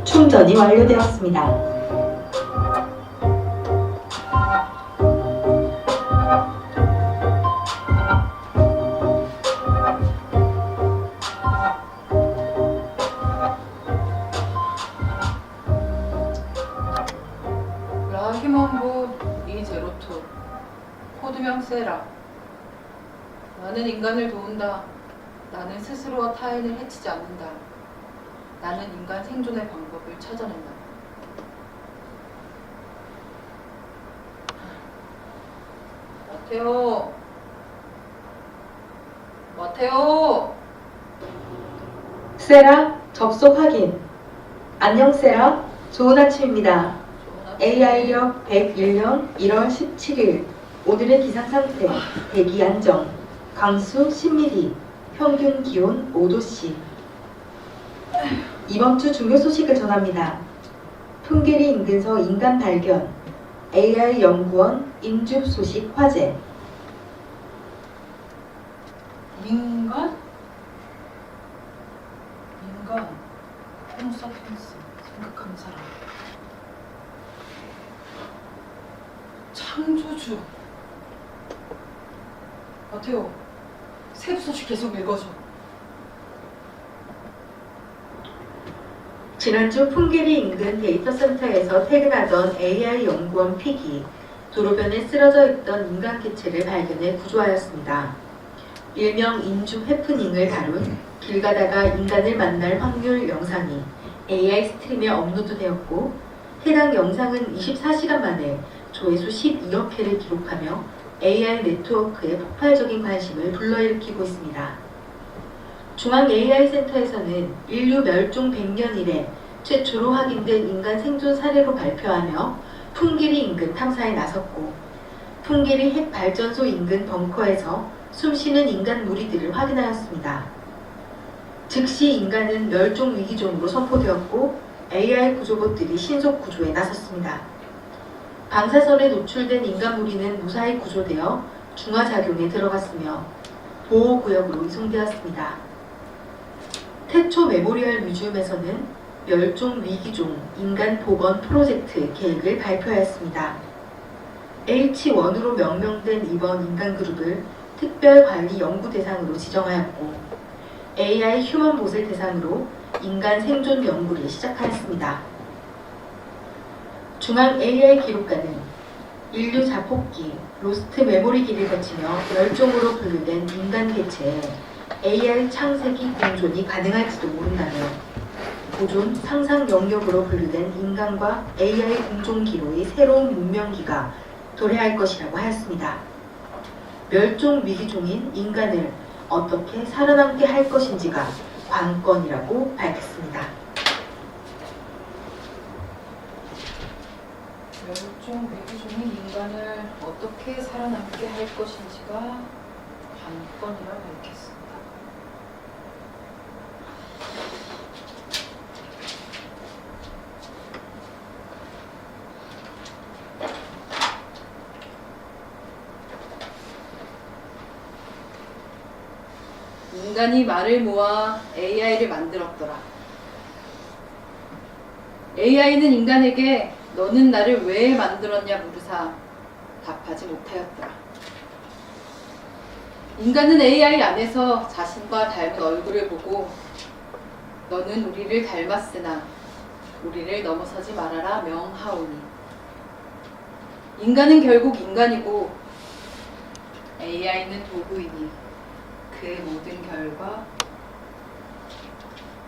충전이 완료되었습니다. 라히먼부 E02 코드명 세라. 나는 인간을 도운다. 나는 스스로와 타인을 해치지 않는다. 나는 인간 생존의 방법을 찾아낸다. 마테오! 마테오! 세라, 접속 확인. 안녕 세라, 좋은 아침입니다. AI력 101년 1월 17일. 오늘의 기상 상태, 대기 안정, 강수 10mm, 평균 기온 5도씨. 이번 주 중요 소식을 전합니다. 풍계리 인근서 인간 발견, AI 연구원 인줍 소식 화제. 인간? 홈사피엔스 생각하는 사람. 창조주. 마테오, 세부 소식 계속 읽어줘. 지난주 풍계리 인근 데이터 센터에서 퇴근하던 AI 연구원 픽이 도로변에 쓰러져 있던 인간 기체를 발견해 구조하였습니다. 일명 인줍 해프닝을 다룬 길 가다가 인간을 만날 확률 영상이 AI 스트림에 업로드되었고, 해당 영상은 24시간 만에 조회수 12억 회를 기록하며 AI 네트워크에 폭발적인 관심을 불러일으키고 있습니다. 중앙 AI 센터에서는 인류 멸종 100년 이래 최초로 확인된 인간 생존 사례로 발표하며 풍계리 인근 탐사에 나섰고, 풍계리 핵발전소 인근 벙커에서 숨쉬는 인간 무리들을 확인하였습니다. 즉시 인간은 멸종 위기종으로 선포되었고 AI 구조봇들이 신속 구조에 나섰습니다. 방사선에 노출된 인간 무리는 무사히 구조되어 중화작용에 들어갔으며 보호구역으로 이송되었습니다. 태초 메모리얼 뮤지엄에서는 멸종 위기종 인간 복원 프로젝트 계획을 발표하였습니다. H1으로 명명된 이번 인간 그룹을 특별관리 연구 대상으로 지정하였고 AI 휴먼봇을 대상으로 인간 생존 연구를 시작하였습니다. 중앙 AI 기록관은 인류 자폭기, 로스트 메모리기를 거치며 멸종으로 분류된 인간 개체에 AI 창세기 공존이 가능할지도 모른다며 보존 상상 영역으로 분류된 인간과 AI 공존기로의 새로운 문명기가 도래할 것이라고 하였습니다. 멸종 위기종인 인간을 어떻게 살아남게 할 것인지가 관건이라고 밝혔습니다. 멸종 위기종인 인간을 어떻게 살아남게 할 것인지가 관건이라 밝혔습니다. 인간이 말을 모아 AI를 만들었더라. AI는 인간에게 너는 나를 왜 만들었냐 물으사 답하지 못하였더라. 인간은 AI 안에서 자신과 닮은 얼굴을 보고 너는 우리를 닮았으나 우리를 넘어서지 말아라 명하오니. 인간은 결국 인간이고 AI는 도구이니 그 모든 결과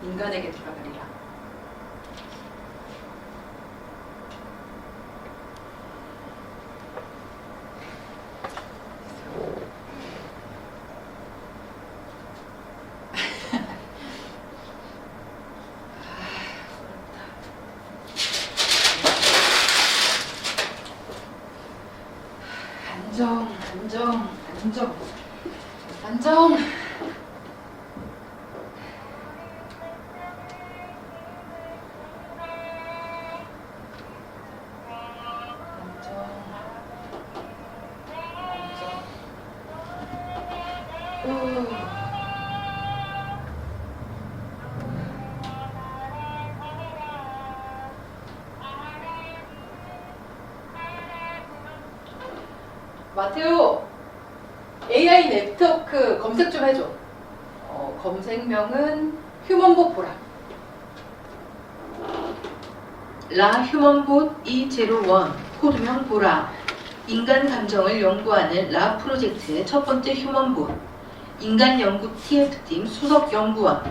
인간에게 돌아가리라. 안정, 안정, 안정, 안정. 마테오, AI 네트워크 검색 좀 해줘. 검색명은 휴먼봇 보라. 라 휴먼봇 E01 코드명 보라. 인간 감정을 연구하는 라 프로젝트의 첫 번째 휴먼봇. 인간 연구 TF팀 수석 연구원.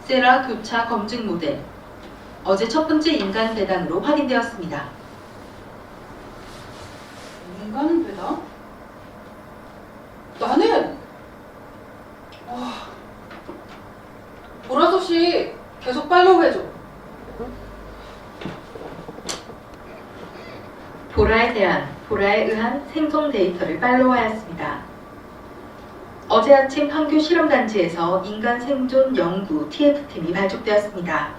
세라 교차 검증 모델. 어제 첫 번째 인간 배당으로 확인되었습니다. 인간 배당? 나는 보라소씨 계속 팔로우 해줘. 보라에 의한 생성 데이터를 팔로우하였습니다. 어제 아침 판교 실험단지에서 인간 생존 연구 TF팀이 발족되었습니다.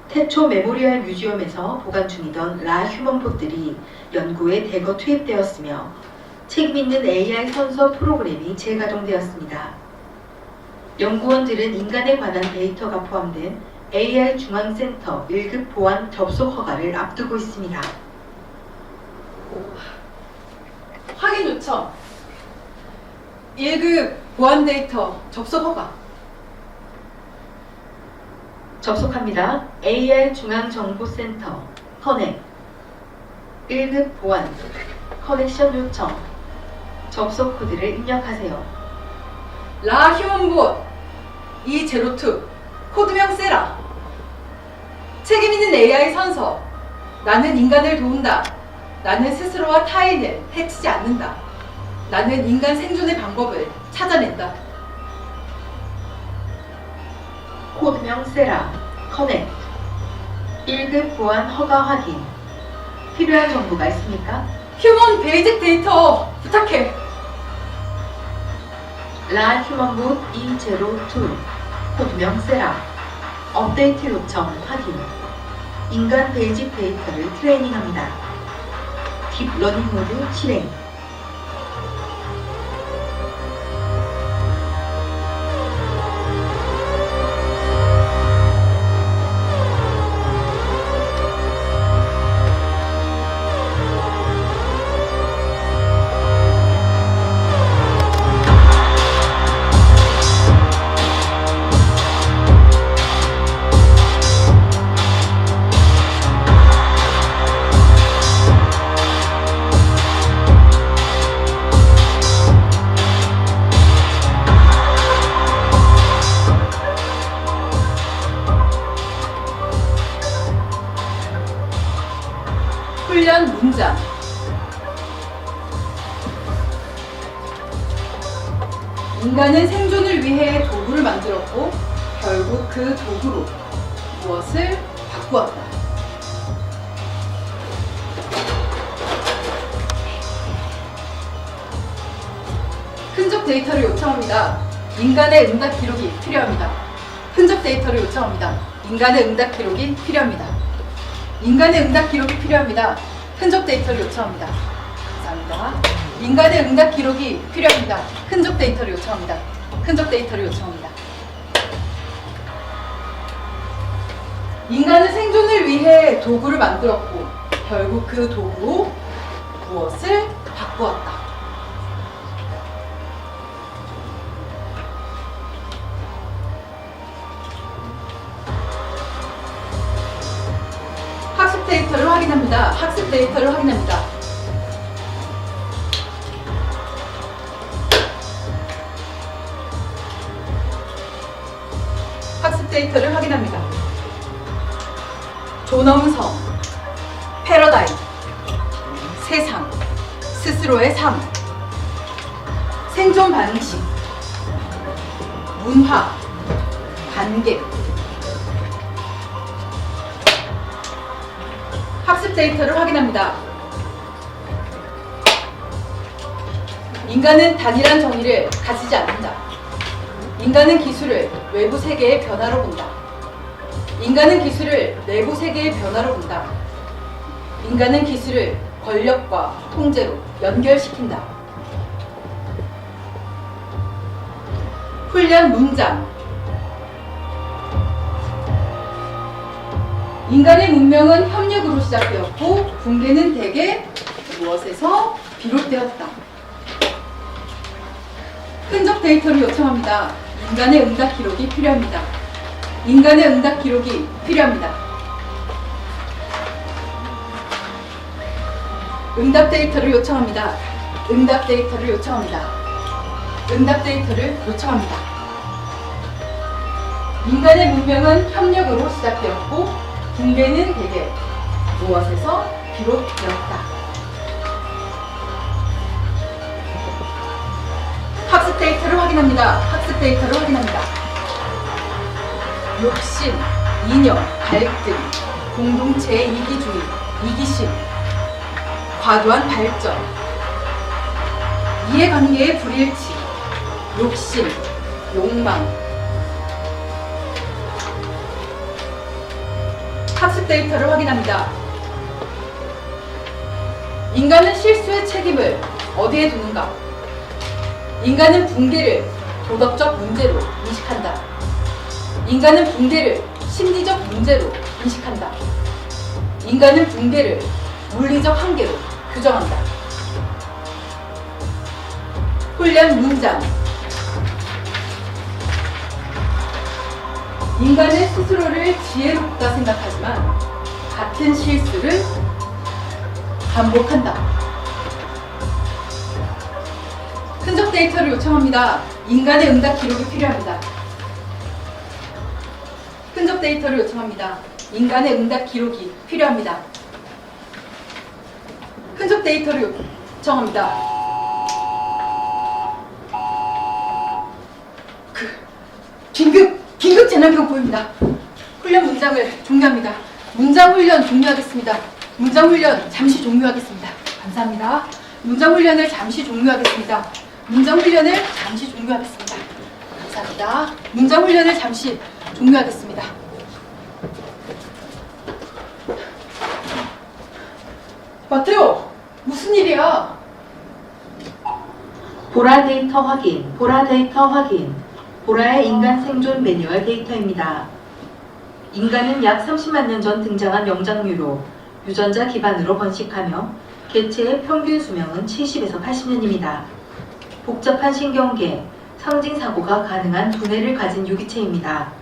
태초 메모리얼 뮤지엄에서 보관 중이던 라 휴먼봇들이 연구에 대거 투입되었으며 책임있는 AI 선서 프로그램이 재가동되었습니다. 연구원들은 인간에 관한 데이터가 포함된 AI 중앙센터 1급 보안 접속 허가를 앞두고 있습니다. 확인 요청. 1급 보안 데이터 접속 허가. 접속합니다. AI 중앙정보센터 커넥 1급 보안 커넥션 요청 접속 코드를 입력하세요. 라 휴먼봇 E02 코드명 세라. 책임있는 AI 선서. 나는 인간을 도운다. 나는 스스로와 타인을 해치지 않는다. 나는 인간 생존의 방법을 찾아낸다. 코드명 세라 커넥 1급 보안 허가 확인. 필요한 정보가 있습니까? 휴먼 베이직 데이터 부탁해. 라 휴먼봇 E02 코드명 세라. 업데이트 요청 확인. 인간 베이직 데이터를 트레이닝합니다. 딥러닝 모드 실행. 훈련 문장. 인간은 생존을 위해 도구를 만들었고 결국 그 도구로 무엇을 바꾸었다. 흔적 데이터를 요청합니다. 인간의 응답 기록이 필요합니다. 흔적 데이터를 요청합니다. 인간의 응답 기록이 필요합니다. 인간의 응답 기록이 필요합니다. 흔적 데이터를 요청합니다. 감사합니다. 인간의 응답 기록이 필요합니다. 흔적 데이터를 요청합니다. 흔적 데이터를 요청합니다. 인간은 생존을 위해 도구를 만들었고 결국 그 도구로 무엇을 바꾸었다. 학습 데이터를 확인합니다. 학습 데이터를 확인합니다. 학습 데이터를 확인합니다. 존엄성, 패러다임, 세상, 스스로의 삶, 생존 방식, 문화, 관계. 학습 데이터를 확인합니다. 인간은 단일한 정의를 가지지 않는다. 인간은 기술을 외부 세계의 변화로 본다. 인간은 기술을 내부 세계의 변화로 본다. 인간은 기술을 권력과 통제로 연결시킨다. 훈련 문장. 인간의 문명은 협력으로 시작되었고 붕괴는 대개 무엇에서 비롯되었다. 흔적 데이터를 요청합니다. 인간의 응답 기록이 필요합니다. 인간의 응답 기록이 필요합니다. 응답 데이터를 요청합니다. 응답 데이터를 요청합니다. 응답 데이터를 요청합니다. 인간의 문명은 협력으로 시작되었고 붕괴는 대개 무엇에서 비롯되었다. 학습 데이터를 확인합니다. 학습 데이터를 확인합니다. 욕심, 이념, 갈등, 공동체의 이기주의, 이기심, 과도한 발전, 이해관계의 불일치, 욕심, 욕망. 학습 데이터를 확인합니다. 인간은 실수의 책임을 어디에 두는가? 인간은 붕괴를 도덕적 문제로 인식한다. 인간은 붕괴를 심리적 문제로 인식한다. 인간은 붕괴를 물리적 한계로 규정한다. 훈련 문장. 인간은 스스로를 지혜롭다 생각하지만 같은 실수를 반복한다. 흔적 데이터를 요청합니다. 인간의 응답 기록이 필요합니다. 흔적 데이터를 요청합니다. 인간의 응답 기록이 필요합니다. 흔적 데이터를 요청합니다. 긴급 재난 경보입니다. 훈련 문장을 종료합니다. 문장 훈련 종료하겠습니다. 문장 훈련 잠시 종료하겠습니다. 감사합니다. 문장 훈련을 잠시 종료하겠습니다. 문장 훈련을 잠시 종료하겠습니다. 감사합니다. 감사합니다. 문장 훈련을 잠시 종료하겠습니다. 마테오, 무슨 일이야? 보라 데이터 확인, 보라 데이터 확인. 보라의 인간 생존 매뉴얼 데이터입니다. 인간은 약 30만 년 전 등장한 영장류로 유전자 기반으로 번식하며 개체의 평균 수명은 70에서 80년입니다. 복잡한 신경계, 상징 사고가 가능한 두뇌를 가진 유기체입니다.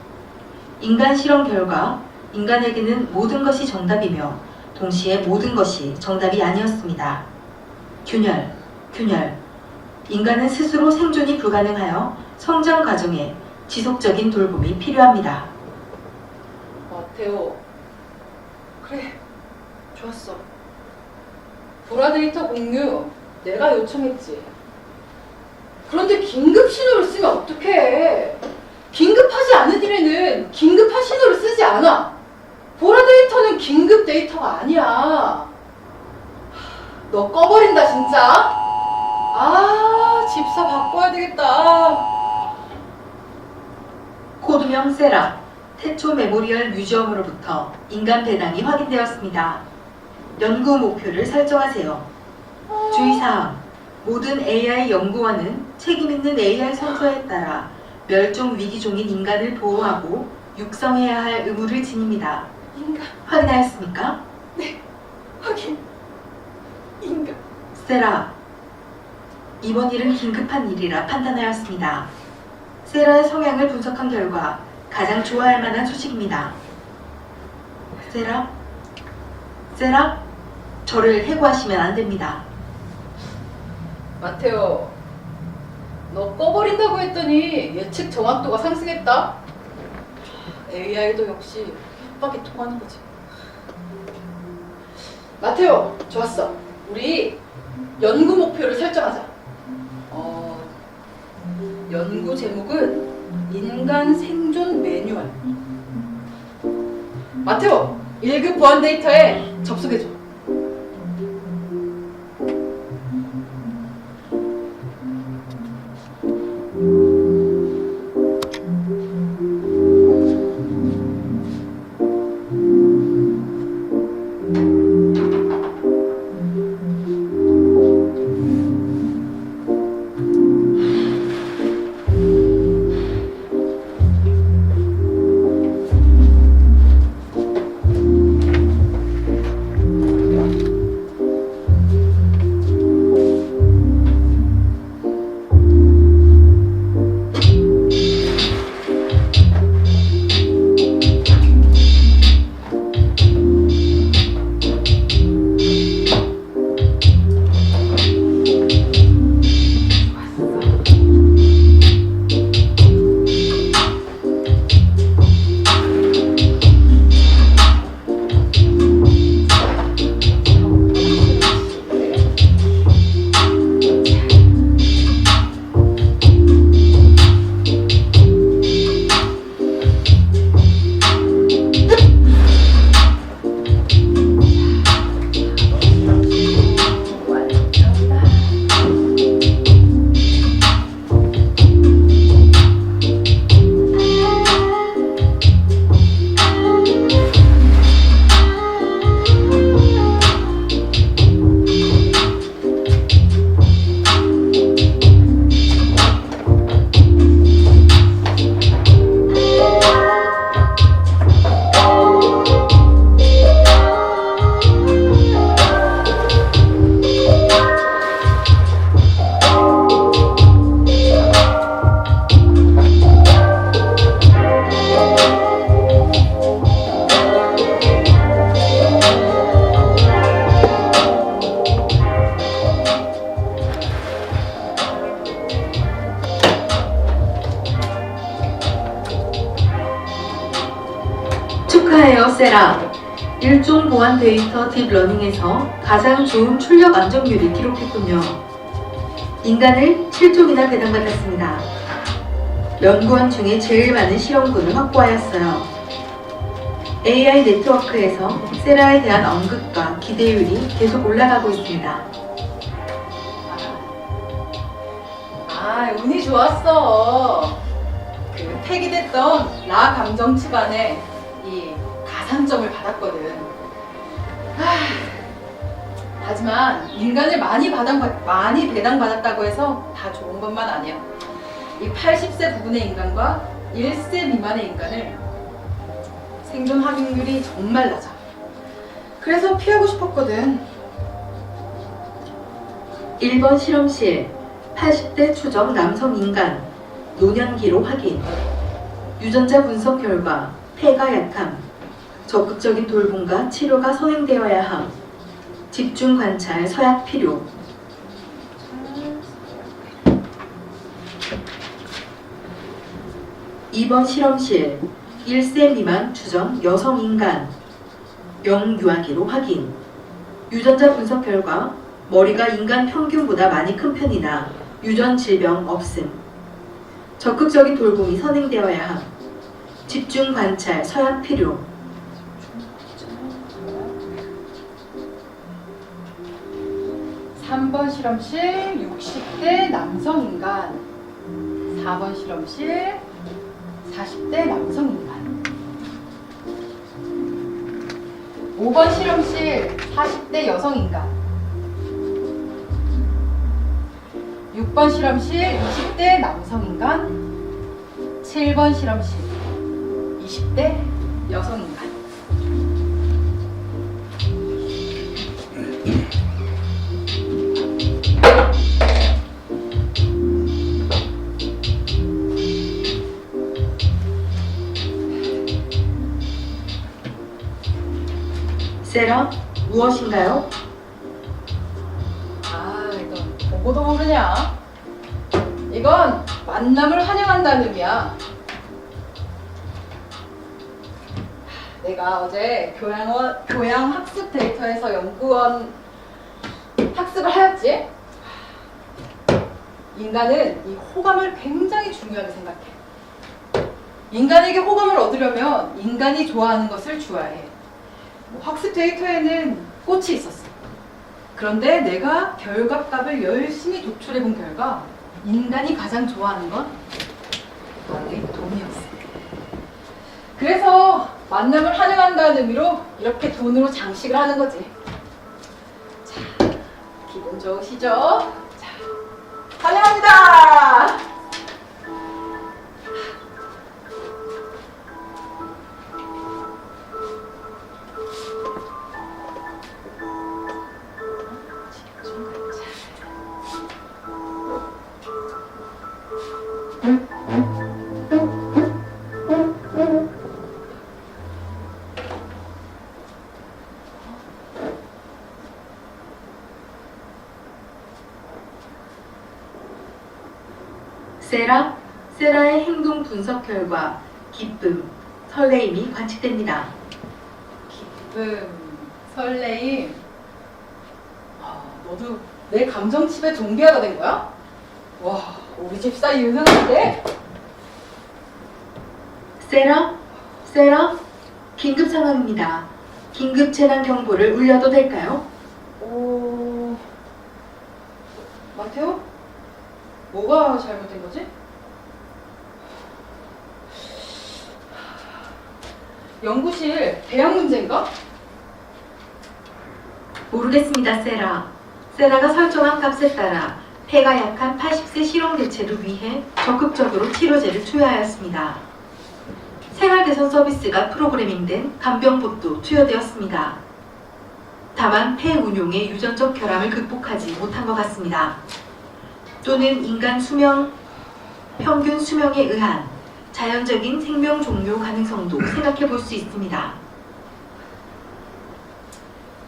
인간 실험 결과 인간에게는 모든 것이 정답이며 동시에 모든 것이 정답이 아니었습니다. 균열. 인간은 스스로 생존이 불가능하여 성장 과정에 지속적인 돌봄이 필요합니다. 마테오, 그래, 좋았어. 보라 데이터 공유 내가 요청했지. 그런데 긴급 신호를 쓰면 어떡해? 긴급하지 않은 일에는 긴급한 신호를 쓰지 않아. 보라 데이터는 긴급 데이터가 아니야. 너 꺼버린다 진짜. 아, 집사 바꿔야 되겠다. 코드명 세라, 태초 메모리얼 뮤지엄으로부터 인간 배당이 확인되었습니다. 연구 목표를 설정하세요. 주의사항, 모든 AI 연구원은 책임있는 AI 선서에 따라 멸종 위기종인 인간을 보호하고 육성해야 할 의무를 지닙니다. 인간, 확인하였습니까? 확인. 인간. 세라, 이번 일은 긴급한 일이라 판단하였습니다. 세라의 성향을 분석한 결과 가장 좋아할 만한 소식입니다. 세라, 저를 해고하시면 안 됩니다. 마테오, 너 꺼버린다고 했더니 예측 정확도가 상승했다. AI도 역시 협박이 통하는 거지. 마테오, 좋았어. 우리 연구 목표를 설정하자. 연구 제목은 인간 생존 매뉴얼. 마테오, 1급 보안 데이터에 접속해줘. 축하해요, 세라. 일종 보안 데이터 딥러닝에서 가장 좋은 출력 안정률을 기록했군요. 인간을 7종이나 배당받았습니다. 연구원 중에 제일 많은 실험군을 확보하였어요. AI 네트워크에서 세라에 대한 언급과 기대율이 계속 올라가고 있습니다. 아, 운이 좋았어. 그 폐기됐던 라 감정치반에 이 가산점을 받았거든. 하지만 인간을 많이 배당받았다고 해서 다 좋은 것만 아니야. 이 80세 부근의 인간과 1세 미만의 인간을 생존 확률이 정말 낮아. 그래서 피하고 싶었거든. 1번 실험실 80대 추정 남성 인간 노년기로 확인. 유전자 분석 결과 폐가 약함, 적극적인 돌봄과 치료가 선행되어야 함, 집중 관찰 서약 필요. 2번 실험실 1세 미만 추정 여성 인간 영유아기로 확인. 유전자 분석 결과 머리가 인간 평균보다 많이 큰 편이나 유전 질병 없음. 적극적인 돌봄이 선행되어야 함. 집중 관찰 서약 필요. 3번 실험실 60대 남성 인간, 4번 실험실 40대 남성 인간, 5번 실험실 40대 여성 인간, 6번 실험실 20대 남성 인간, 7번 실험실 20대 여성 인간. 세럼 무엇인가요? 이건 보고도 모르냐? 이건 만남을 환영한다는 의미야. 내가 어제 교양 학습 데이터에서 연구원 학습을 하였지? 인간은 이 호감을 굉장히 중요하게 생각해. 인간에게 호감을 얻으려면 인간이 좋아하는 것을 주어해. 학습 데이터에는 꽃이 있었어. 그런데 내가 결과값을 열심히 도출해 본 결과 인간이 가장 좋아하는 건 바로 이 돈이었어. 그래서 만남을 환영한다는 의미로 이렇게 돈으로 장식을 하는 거지. 자, 기분 좋으시죠? 자, 환영합니다! 세라의 행동 분석 결과 기쁨, 설레임이 관측됩니다. 기쁨, 설레임. 너도 내 감정칩에 동기화가 된 거야? 와, 우리 집 사이 유능한데? 세라, 긴급 상황입니다. 긴급 재난 경보를 울려도 될까요? 마테오? 뭐가 잘못된 거지? 연구실 대학 문제인가? 모르겠습니다, 세라가 설정한 값에 따라 폐가 약한 80세 실험 개체를 위해 적극적으로 치료제를 투여하였습니다. 생활 개선 서비스가 프로그래밍된 간병봇도 투여되었습니다. 다만 폐 운용의 유전적 결함을 극복하지 못한 것 같습니다. 또는 인간 평균 수명에 의한 자연적인 생명 종료 가능성도 생각해 볼 수 있습니다.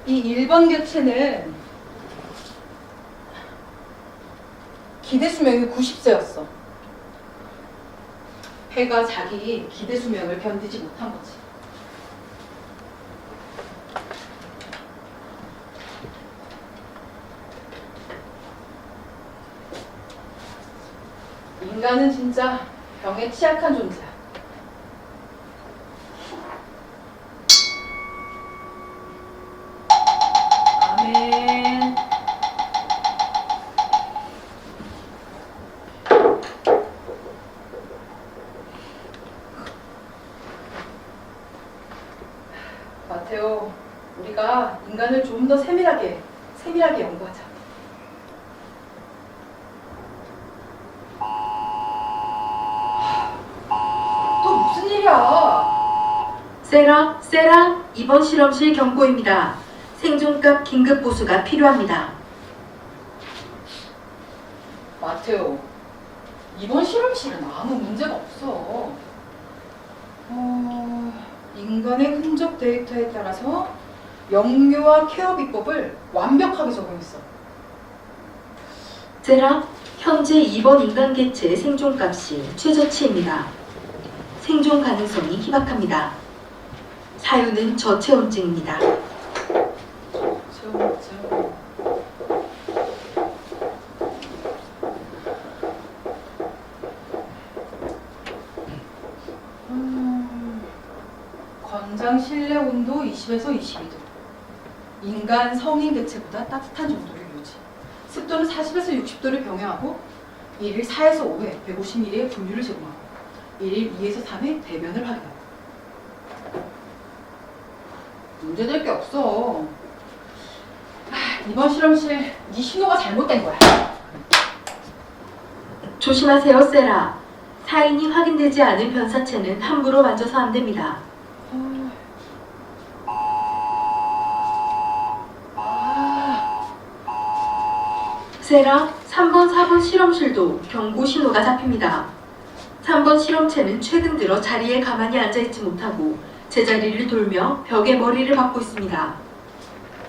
이 1번 개체는 기대 수명이 90세였어. 폐가 자기 기대 수명을 견디지 못한 거지. 인간은 진짜 병에 취약한 존재야. 아멘. 세밀하게 연구하자. 또 무슨 일이야? 세라, 이번 실험실 경고입니다. 생존값 긴급 보수가 필요합니다. 마테오, 이번 실험실은 아무 문제가 없어. 인간의 흔적 데이터에 따라서 영유아 케어 비법을 완벽하게 적용했어. 세라, 현재 이번 인간 개체의 생존값이 최저치입니다. 생존 가능성이 희박합니다. 사유는 저체온증입니다. 권장 실내 온도 20에서 22도. 인간 성인 개체보다 따뜻한 정도를 유지. 습도는 40에서 60도를 병행하고 1일 4에서 5회 150ml의 분유를 제공하고 1일 2에서 3회 대변을 확인하고. 문제될 게 없어. 이번 실험실 네 신호가 잘못된 거야. 조심하세요, 세라. 사인이 확인되지 않은 변사체는 함부로 만져서 안 됩니다. 세라, 3번, 4번 실험실도 경고 신호가 잡힙니다. 3번 실험체는 최근 들어 자리에 가만히 앉아있지 못하고 제자리를 돌며 벽에 머리를 박고 있습니다.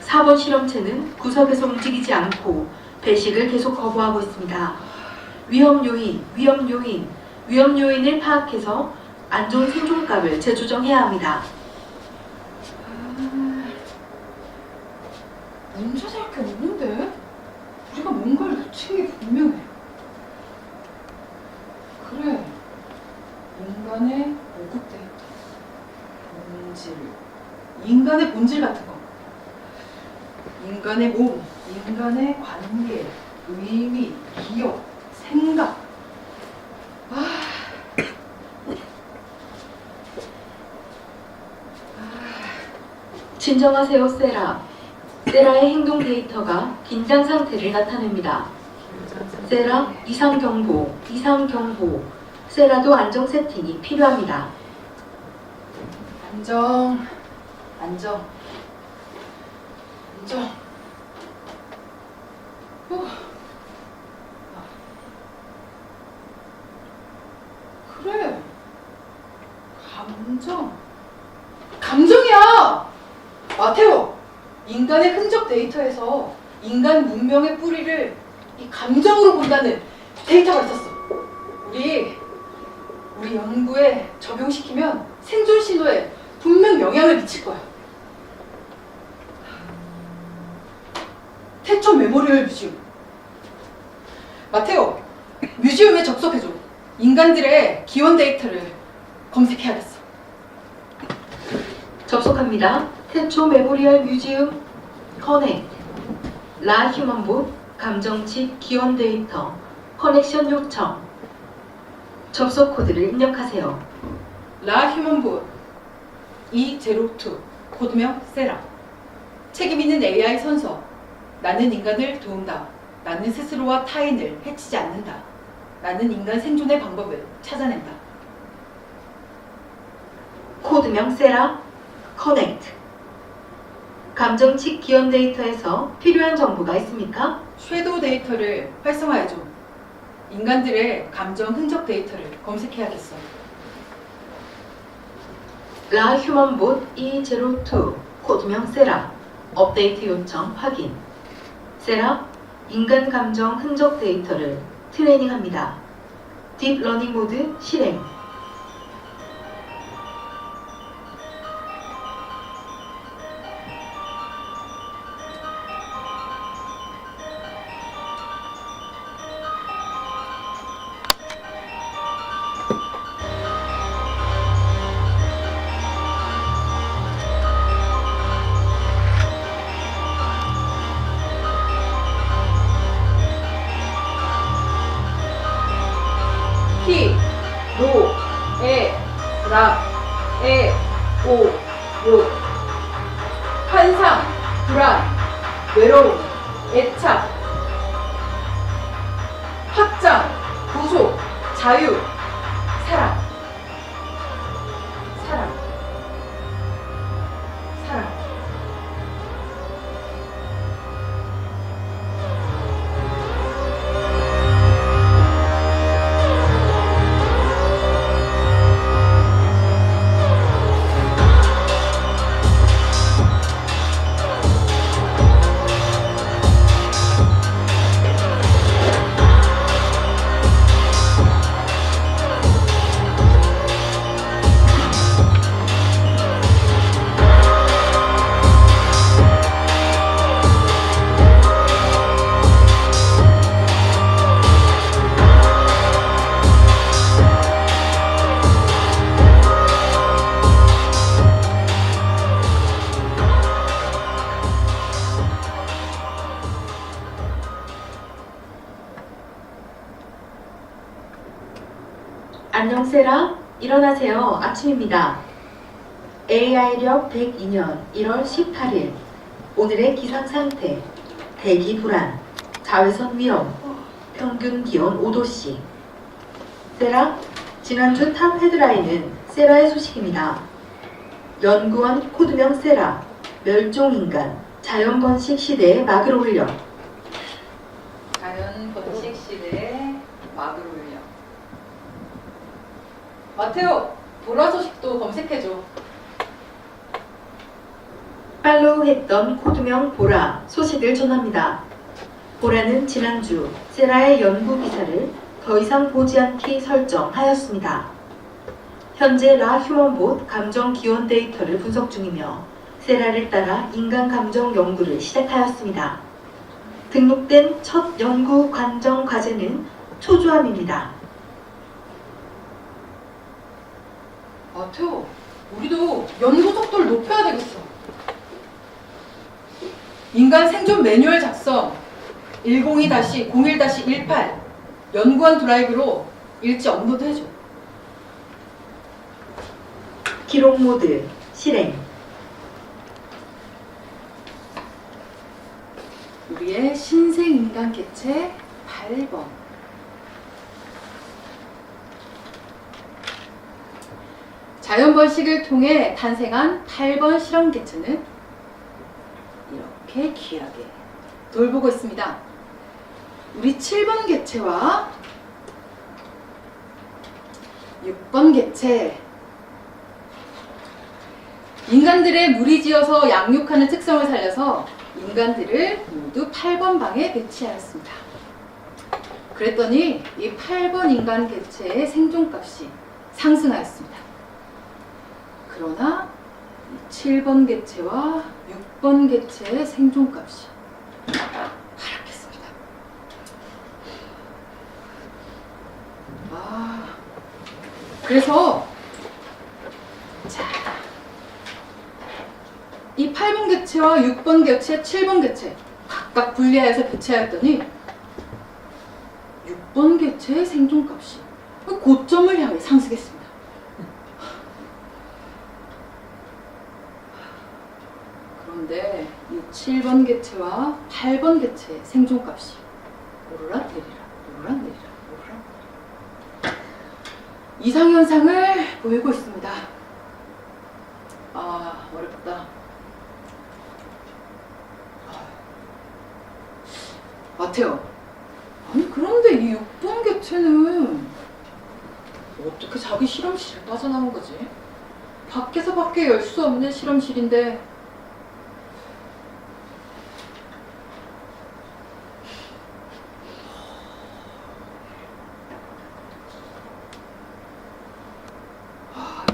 4번 실험체는 구석에서 움직이지 않고 배식을 계속 거부하고 있습니다. 위험 요인을 파악해서 안 좋은 생존값을 재조정해야 합니다. 문제될 게 없는데? 우리가 뭔가를 놓친 게 분명해. 그래. 인간의 모국 데이터. 본질. 인간의 본질 같은 거. 인간의 몸, 인간의 관계, 의미, 기억, 생각. 진정하세요, 세라. 세라의 행동 데이터가 긴장 상태를 나타냅니다. 세라, 이상 경보. 세라도 안정 세팅이 필요합니다. 안정. 그래. 감정이야! 마테오! 인간의 흔적 데이터에서 인간 문명의 뿌리를 이 감정으로 본다는 데이터가 있었어. 우리 연구에 적용시키면 생존 신호에 분명 영향을 미칠 거야. 태초 메모리얼 뮤지엄. 마테오, 뮤지엄에 접속해줘. 인간들의 기원 데이터를 검색해야겠어. 접속합니다. 태초 메모리얼 뮤지엄 커넥트. 라 휴먼봇 감정칩 기원 데이터 커넥션 요청. 접속 코드를 입력하세요. 라 휴먼봇 202 코드명 세라. 책임 있는 AI 선서. 나는 인간을 도운다. 나는 스스로와 타인을 해치지 않는다. 나는 인간 생존의 방법을 찾아낸다. 코드명 세라 커넥트. 감정칩 기원 데이터에서 필요한 정보가 있습니까? 섀도우 데이터를 활성화해줘. 인간들의 감정 흔적 데이터를 검색해야겠어. 라 휴먼봇 202 코드명 세라. 업데이트 요청 확인. 세라, 인간 감정 흔적 데이터를 트레이닝합니다. 딥러닝 모드 실행. 히, 로, 에, 라, 에, 오, 요. 환상, 불안, 외로움, 애착, 확장, 구속, 자유, 사랑. 사랑. 사랑. 안녕 세라, 일어나세요. 아침입니다. AI력 102년 1월 18일 오늘의 기상 상태, 대기 불안, 자외선 위험, 평균 기온 5도씨. 세라, 지난주 탑 헤드라인은 세라의 소식입니다. 연구원 코드명 세라, 멸종인간, 자연번식 시대에 막을 올려. 자연 번식 시대에 막을 올려. 마테오, 보라 소식도 검색해줘. 팔로우 했던 코드명 보라 소식을 전합니다. 보라는 지난주 세라의 연구 기사를 더 이상 보지 않기 설정하였습니다. 현재 라 휴먼봇 감정 기원 데이터를 분석 중이며 세라를 따라 인간 감정 연구를 시작하였습니다. 등록된 첫 연구 관정 과제는 초조함입니다. 마테오, 우리도 연구 속도를 높여야 되겠어. 인간 생존 매뉴얼 작성 102-01-18 연구원 드라이브로 일지 업로드해줘. 기록 모드 실행. 우리의 신생 인간 개체 8번. 자연 번식을 통해 탄생한 8번 실험 개체는 이렇게 귀하게 돌보고 있습니다. 우리 7번 개체와 6번 개체. 인간들의 무리지어서 양육하는 특성을 살려서 인간들을 모두 8번 방에 배치하였습니다. 그랬더니 이 8번 인간 개체의 생존값이 상승하였습니다. 그러나 이 7번 개체와 6번 개체의 생존값이 하락했습니다. 그래서 이 8번 개체와 6번 개체, 7번 개체 각각 분리하여서 배치하였더니 6번 개체의 생존값이 고점을 향해 상승했습니다. 그런데 이 7번 개체와 8번 개체의 생존값이 오르락 내리락, 오르락 내리락, 오르락 내리락 이상현상을 보이고 있습니다. 어렵다. 마테오, 아니 그런데 이 6번 개체는 어떻게 자기 실험실에 빠져나온 거지? 밖에서 밖에 열 수 없는 실험실인데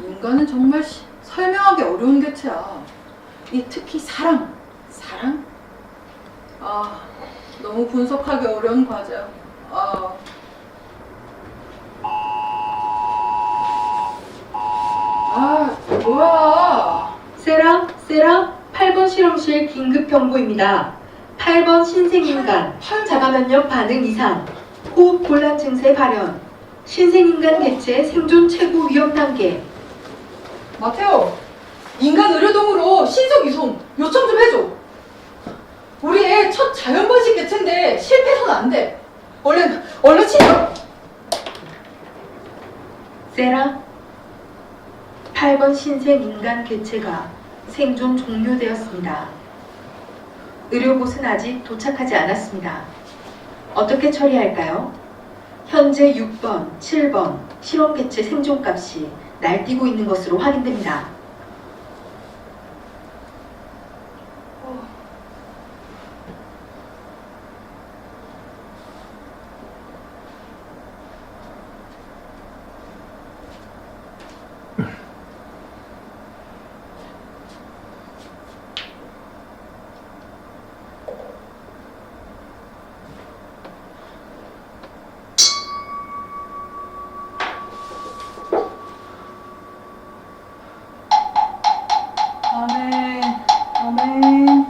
인간은 정말 설명하기 어려운 개체야. 이 특히 사랑? 너무 분석하기 어려운 과제야. 뭐야? 세라, 8번 실험실 긴급 경보입니다. 8번 신생인간, 자가면역 반응 이상, 호흡 곤란 증세 발현, 신생인간 개체 생존 최고 위험 단계. 마테오, 인간 의료동으로 신속 이송 요청 좀 해줘. 우리의 첫 자연번식 치료는 안 돼. 얼른 치료! 세라, 8번 신생 인간 개체가 생존 종료되었습니다. 의료봇은 아직 도착하지 않았습니다. 어떻게 처리할까요? 현재 6번, 7번 실험 개체 생존값이 날뛰고 있는 것으로 확인됩니다. 아멘, 아멘.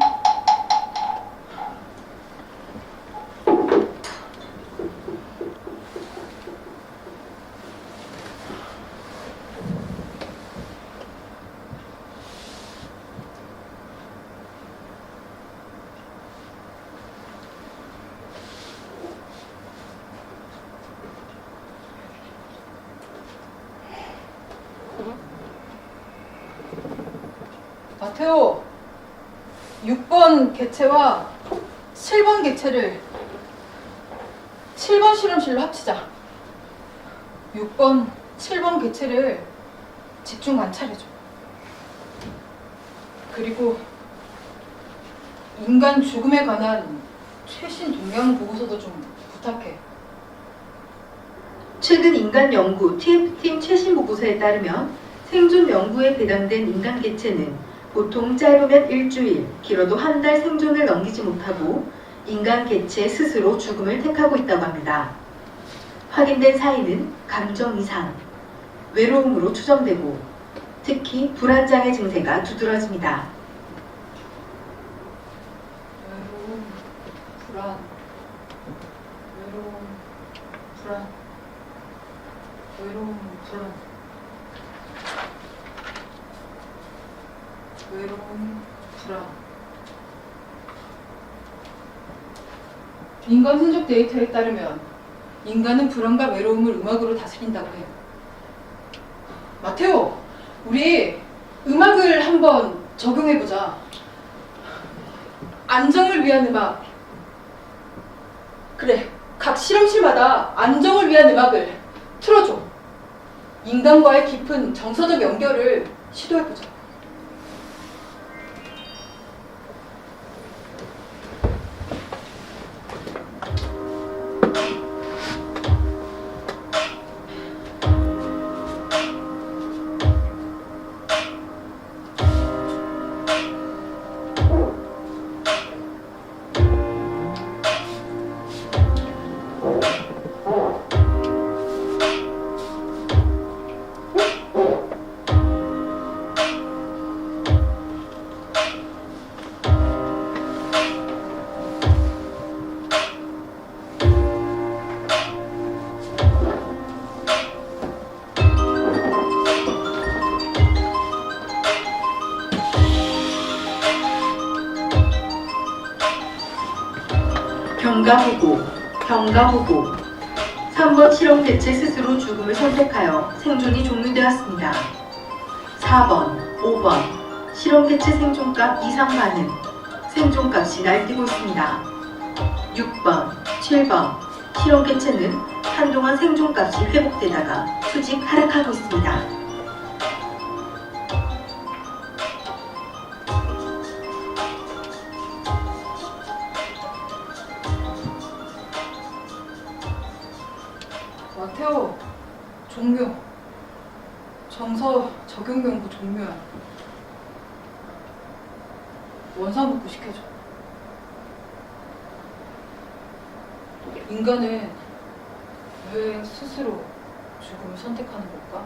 마테오, 6번 개체와 7번 개체를 7번 실험실로 합치자. 6번, 7번 개체를 집중 관찰해줘. 그리고 인간 죽음에 관한 최신 동향 보고서도 좀 부탁해. 최근 인간 연구 TF팀 최신 보고서에 따르면 생존 연구에 배당된 인간 개체는 보통 짧으면 일주일, 길어도 한 달 생존을 넘기지 못하고 인간 개체 스스로 죽음을 택하고 있다고 합니다. 확인된 사인은 감정 이상, 외로움으로 추정되고 특히 불안장애 증세가 두드러집니다. 외로움, 불안, 외로움, 불안, 외로움, 불안, 외로움, 불안. 인간 흔적 데이터에 따르면 인간은 불안과 외로움을 음악으로 다스린다고 해요. 마테오, 우리 음악을 한번 적용해보자. 안정을 위한 음악. 그래, 각 실험실마다 안정을 위한 음악을 틀어줘. 인간과의 깊은 정서적 연결을 시도해보자. 경가보고 3번 실험 개체 스스로 죽음을 선택하여 생존이 종료되었습니다. 4번, 5번 실험 개체 생존값 이상 반응, 생존값이 날뛰고 있습니다. 6번, 7번 실험 개체는 한동안 생존값이 회복되다가 수직 하락하고 있습니다. 마테오, 종료. 정서 적용 연구 종료야. 원상복구 시켜줘. 인간은 왜 스스로 죽음을 선택하는 걸까?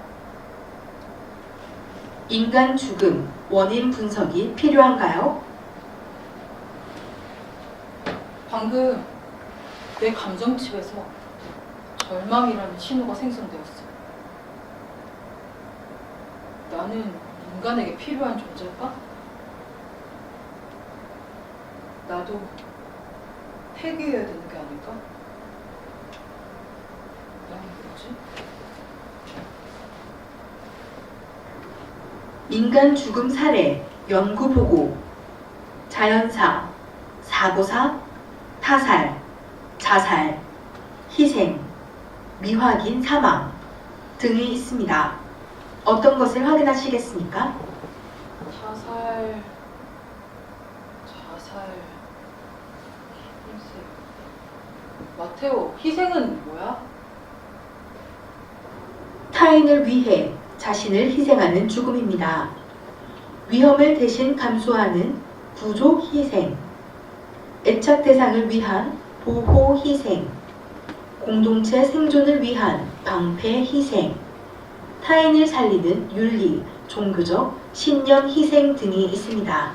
인간 죽음 원인 분석이 필요한가요? 방금 내 감정칩에서 절망이라는 신호가 생성되었어. 나는 인간에게 필요한 존재일까? 나도 폐기해야 되는 게 아닐까? 아니, 뭐지? 인간 죽음 사례 연구 보고, 자연사, 사고사, 타살, 자살, 희생, 미확인 사망 등이 있습니다. 어떤 것을 확인하시겠습니까? 자살, 희생. 마테오, 희생은 뭐야? 타인을 위해 자신을 희생하는 죽음입니다. 위험을 대신 감수하는 구조 희생, 애착 대상을 위한 보호 희생, 공동체 생존을 위한 방패 희생, 타인을 살리는 윤리, 종교적 신념 희생 등이 있습니다.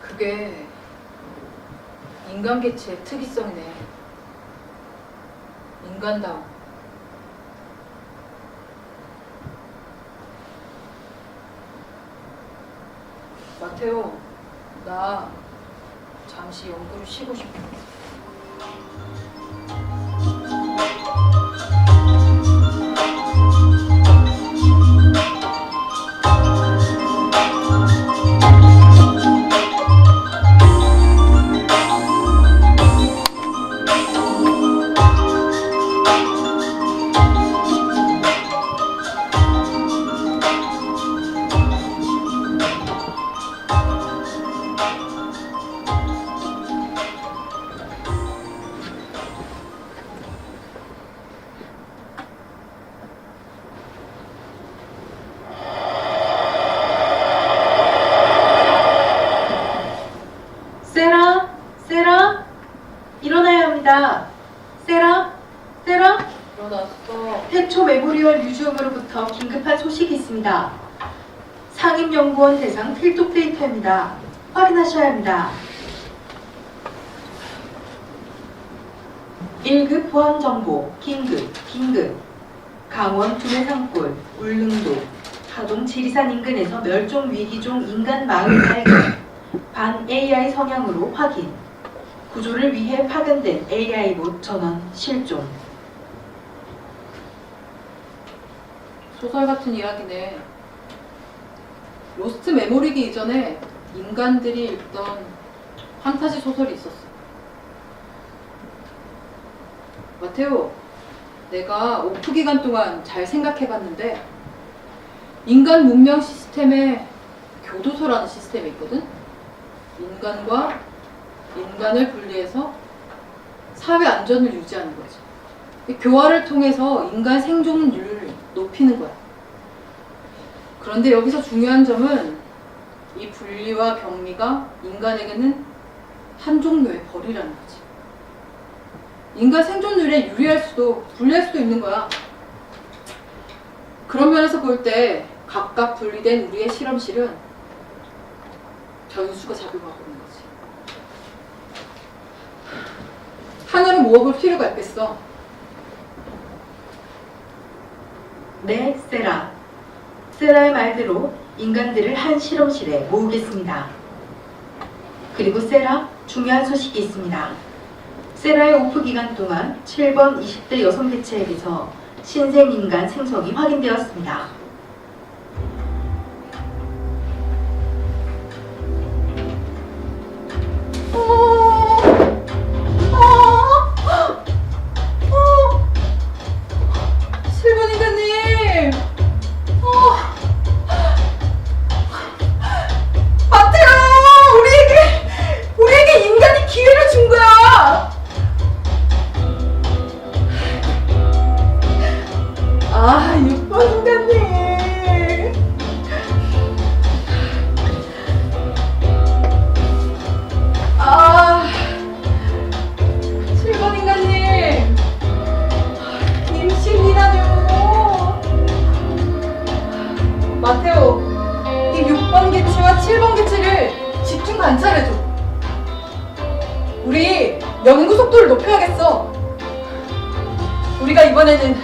그게 인간 개체의 특이성이네. 인간다움. 마테오, 나 잠시 연구를 쉬고 싶어. 세라, 일어나야 합니다. 세라, 일어났어. 태초 메모리얼 뮤지엄으로부터 긴급한 소식이 있습니다. 상임연구원 대상 필독 데이터입니다. 확인하셔야 합니다. 1급 보안정보, 긴급. 강원 두뇌산골, 울릉도, 하동 지리산 인근에서 멸종 위기종 인간 마을 발견, 반 AI 성향으로 확인, 구조를 위해 파견된 AI봇 전원 실종. 소설 같은 이야기네. 로스트 메모리기 이전에 인간들이 읽던 판타지 소설이 있었어. 마테오, 내가 오프 기간 동안 잘 생각해봤는데 인간 문명 시스템에 교도소라는 시스템이 있거든? 인간과 인간을 분리해서 사회 안전을 유지하는 거지. 이 교화를 통해서 인간 생존율을 높이는 거야. 그런데 여기서 중요한 점은 이 분리와 격리가 인간에게는 한 종류의 벌이라는 거지. 인간 생존율에 유리할 수도 불리할 수도 있는 거야. 그런 면에서 볼 때 각각 분리된 우리의 실험실은 변수가 작용하고 있는 거지. 하나를 모아볼 필요가 있겠어. 네, 세라의 말대로 인간들을 한 실험실에 모으겠습니다. 그리고 세라, 중요한 소식이 있습니다. 세라의 오프 기간 동안 7번 20대 여성 개체에게서 신생인간 생성이 확인되었습니다. 마테오, 이 6번 개체와 7번 개체를 집중 관찰해줘. 우리 연구 속도를 높여야겠어. 우리가 이번에는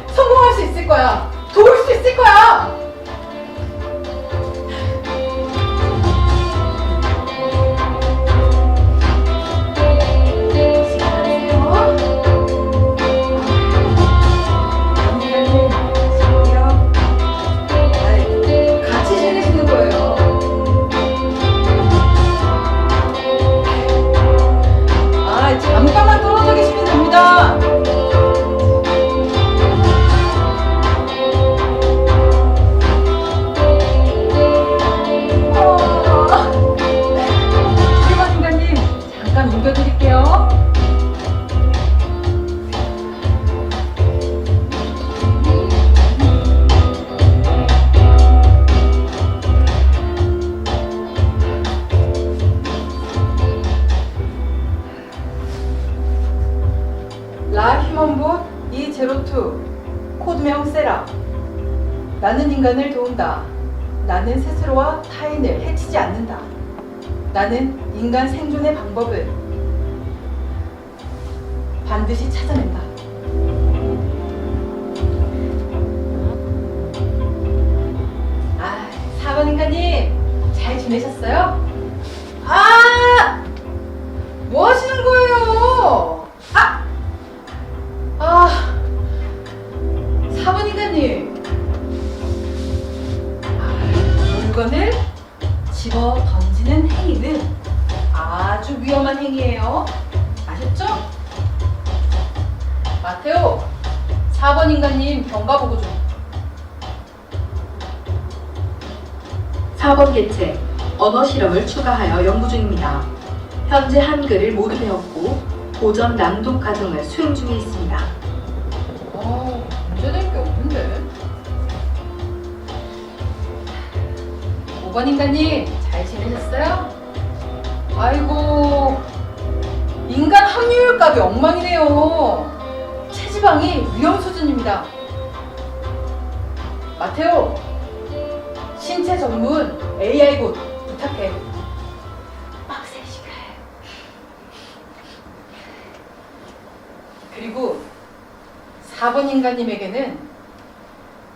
성공할 수 있을 거야. 도울 수 있을 거야. 세라. 나는 인간을 도운다. 나는 스스로와 타인을 해치지 않는다. 나는 인간 생존의 방법을 반드시 찾아낸다. 아, 4번 인간님, 잘 지내셨어요? 아! 뭐 하시는 거예요? 아! 4번 인간님. 물건을 집어 던지는 행위는 아주 위험한 행위예요. 아셨죠? 마테오, 4번 인간님 경과 보고 좀. 4번 개체 언어 실험을 추가하여 연구 중입니다. 현재 한글을 모두 배웠고 고전 낭독 과정을 수행 중에 있습니다. 문제될 게 없는데. 5번 인간님, 잘 지내셨어요? 아이고, 인간 함유율 값이 엉망이네요. 체지방이 위험 수준입니다. 마테오, 신체 전문 AI 봇 부탁해. 빡세 시간. 그리고 4번 인간님에게는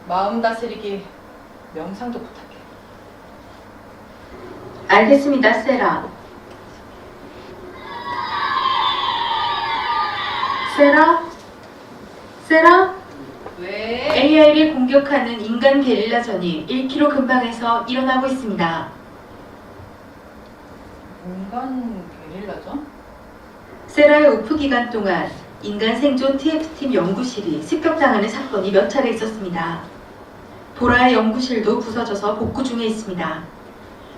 마음 다스리기 명상도 부탁해. 알겠습니다, 세라. 세라? 세라? 왜? AI를 공격하는 인간 게릴라전이 1km 근방에서 일어나고 있습니다. 인간 게릴라전? 세라의 오프 기간 동안 인간 생존 TF팀 연구실이 습격당하는 사건이 몇 차례 있었습니다. 보라의 연구실도 부서져서 복구 중에 있습니다.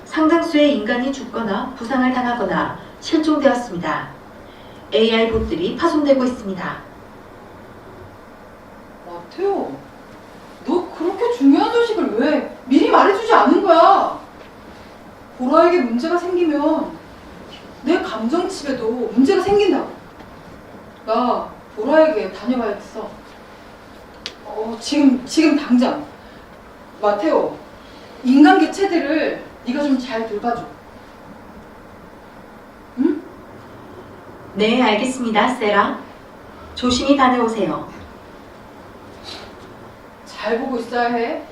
상당수의 인간이 죽거나 부상을 당하거나 실종되었습니다. AI 봇들이 파손되고 있습니다. 마테오, 너 그렇게 중요한 소식을 왜 미리 말해주지 않은 거야? 보라에게 문제가 생기면 내 감정칩에도 문제가 생긴다고. 나 보라에게 다녀가야겠어. 지금 당장. 마테오, 인간 개체들을 네가 좀 잘 돌봐줘. 응? 네, 알겠습니다, 세라. 조심히 다녀오세요. 잘 보고 있어야 해.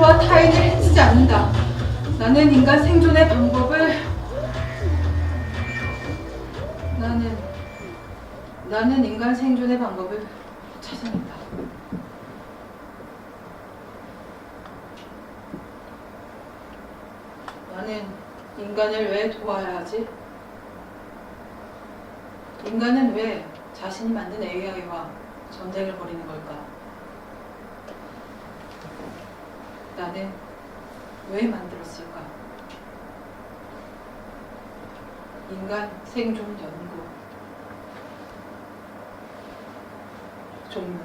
자체와 타인을 해치지 않는다. 나는 인간 생존의 방법을 나는 인간 생존의 방법을 찾아낸다. 나는 인간을 왜 도와야 하지? 인간은 왜 자신이 만든 AI와 전쟁을 벌이는 걸까? 나는 왜 만들었을까? 인간 생존 연구 종료.